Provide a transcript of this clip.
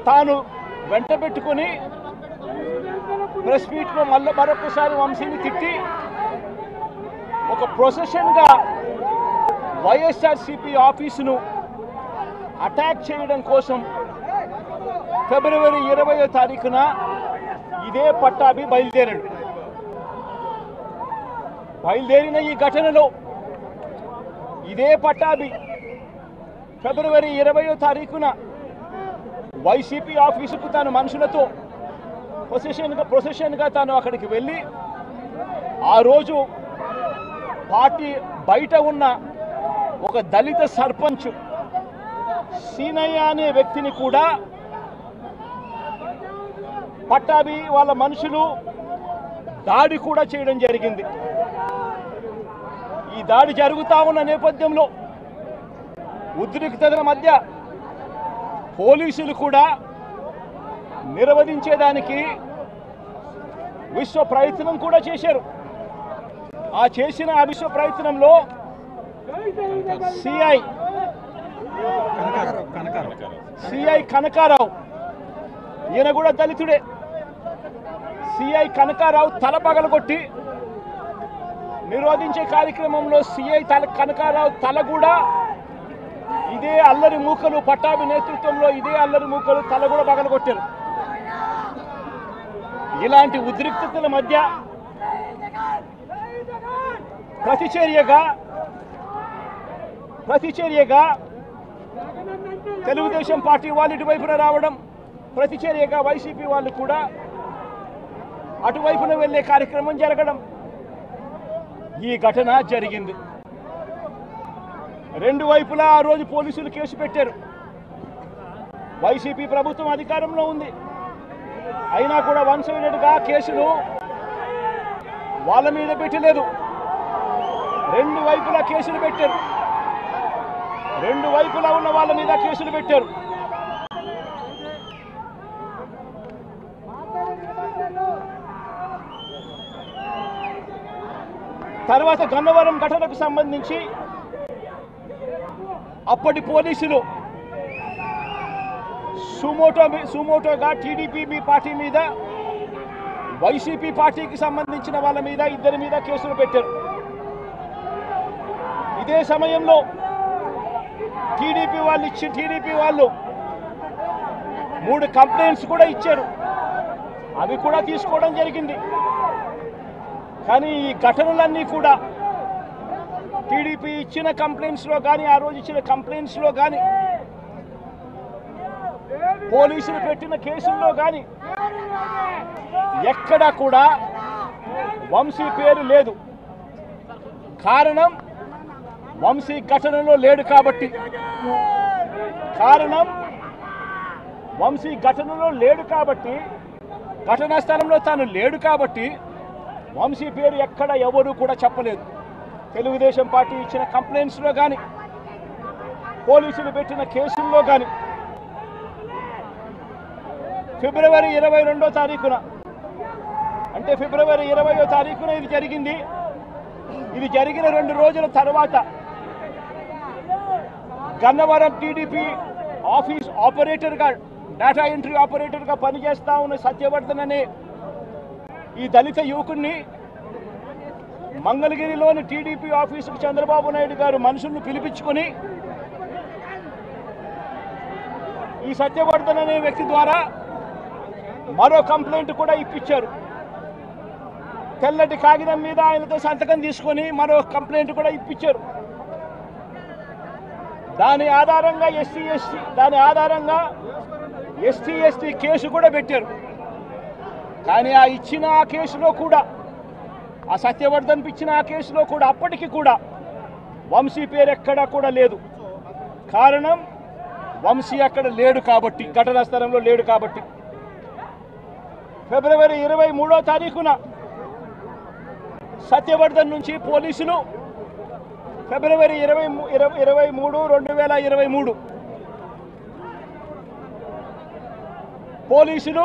తాను వెంట పెట్టుకొని ప్రెస్ మీట్లో మరొకసారి వంశీని తిట్టి ఒక ప్రొసెషన్గా వైఎస్ఆర్సీపీ ఆఫీసును అటాక్ చేయడం కోసం ఫిబ్రవరి 20వ తారీఖున ఇదే పట్టాభి బయలుదేరిన ఈ ఘటనలో ఇదే పట్టాభి ఫిబ్రవరి 20వ తారీఖున వైసీపీ ఆఫీసుకు తాను మనుషులతో ప్రొసెషన్గా తాను అక్కడికి వెళ్ళి ఆ రోజు పార్టీ బయట ఉన్న ఒక దళిత సర్పంచ్ సీనయ్య అనే వ్యక్తిని కూడా పట్టాభి వాళ్ళ మనుషులు దాడి కూడా చేయడం జరిగింది. ఈ దాడి జరుగుతా ఉన్న నేపథ్యంలో ఉద్రిక్తతల మధ్య పోలీసులు కూడా నిర్వహించేదానికి విశ్వ ప్రయత్నం కూడా చేశారు. ఆ చేసిన విశ్వ ప్రయత్నంలో సిఐ కనకారావు, ఈయన కూడా దళితుడే, సిఐ కనకారావు తల పగలగొట్టి నిరోధించే కార్యక్రమంలో సిఐ కనకారావు తల కూడా ఇదే అల్లరి మూకలు పట్టాభి నేతృత్వంలో ఇదే అల్లరి మూకలు తల కూడా పగలగొట్టారు. ఇలాంటి ఉద్రిక్తతల మధ్య ప్రతిచర్యగా తెలుగుదేశం పార్టీ వాళ్ళు ఇటువైపున రావడం, ప్రతిచర్యగా వైసీపీ వాళ్ళు కూడా అటువైపున వెళ్లే కార్యక్రమం జరగడం, ఈ ఘటన జరిగింది. రెండు వైపులా ఆ రోజు పోలీసులు కేసు పెట్టారు. వైసీపీ ప్రభుత్వం అధికారంలో ఉంది, అయినా కూడా వన్ సైడెడ్గా కేసులు వాళ్ళ మీద పెట్టలేదు. రెండు వైపులా కేసులు పెట్టారు, రెండు వైపులా ఉన్న వాళ్ళ మీద కేసులు పెట్టారు. తర్వాత గన్నవరం ఘటనకు సంబంధించి అప్పటి పోలీసులు సుమోటోగా టీడీపీ పార్టీ మీద, వైసీపీ పార్టీకి సంబంధించిన వాళ్ళ మీద, ఇద్దరి మీద కేసులు పెట్టారు. ఇదే సమయంలో టీడీపీ వాళ్ళు 3 కంప్లైంట్స్ కూడా ఇచ్చారు, అవి కూడా తీసుకోవడం జరిగింది. కానీ ఈ ఘటనలన్నీ కూడా టీడీపీ ఇచ్చిన కంప్లైంట్స్లో కానీ, ఆ రోజు ఇచ్చిన కంప్లైంట్స్లో కానీ, పోలీసులు పెట్టిన కేసుల్లో కానీ ఎక్కడా కూడా వంశీ పేరు లేదు. కారణం వంశీ ఘటనలో లేడు కాబట్టి, ఘటనా స్థలంలో తాను లేడు కాబట్టి వంశీ పేరు ఎక్కడ ఎవరు కూడా చెప్పలేదు. తెలుగుదేశం పార్టీ ఇచ్చిన కంప్లైంట్స్లో కానీ, పోలీసులు పెట్టిన కేసుల్లో కానీ ఫిబ్రవరి 22వ తారీఖున, అంటే ఫిబ్రవరి 20వ తారీఖున ఇది జరిగింది. ఇది జరిగిన 2 రోజుల తర్వాత గన్నవరం టీడీపీ ఆఫీస్ ఆపరేటర్గా, డేటా ఎంట్రీ ఆపరేటర్గా పనిచేస్తా ఉన్న సత్యవర్ధన్ అనే ఈ దళిత యువకుడిని మంగళగిరిలోని టీడీపీ ఆఫీసుకు చంద్రబాబు నాయుడు గారు మనుషులను పిలిపించుకొని ఈ సత్యవర్ధన్ అనే వ్యక్తి ద్వారా మరో కంప్లైంట్ కూడా ఇప్పించారు. తెల్లటి కాగితం మీద ఆయనతో సంతకం తీసుకొని మరో కంప్లైంట్ కూడా ఇప్పించారు. దాని ఆధారంగా ఎస్టీ కేసు కూడా పెట్టారు. కానీ ఆ ఇచ్చిన ఆ కేసులో కూడా, ఆ సత్యవర్ధన్ ఇచ్చిన ఆ కేసులో కూడా అప్పటికి కూడా వంశీ పేరు ఎక్కడా కూడా లేదు. కారణం వంశీ అక్కడ లేడు కాబట్టి, ఘటనా స్థలంలో లేడు కాబట్టి. ఫిబ్రవరి 23వ తారీఖున సత్యవర్ధన్ నుంచి పోలీసులు ఫిబ్రవరి 2023 పోలీసులు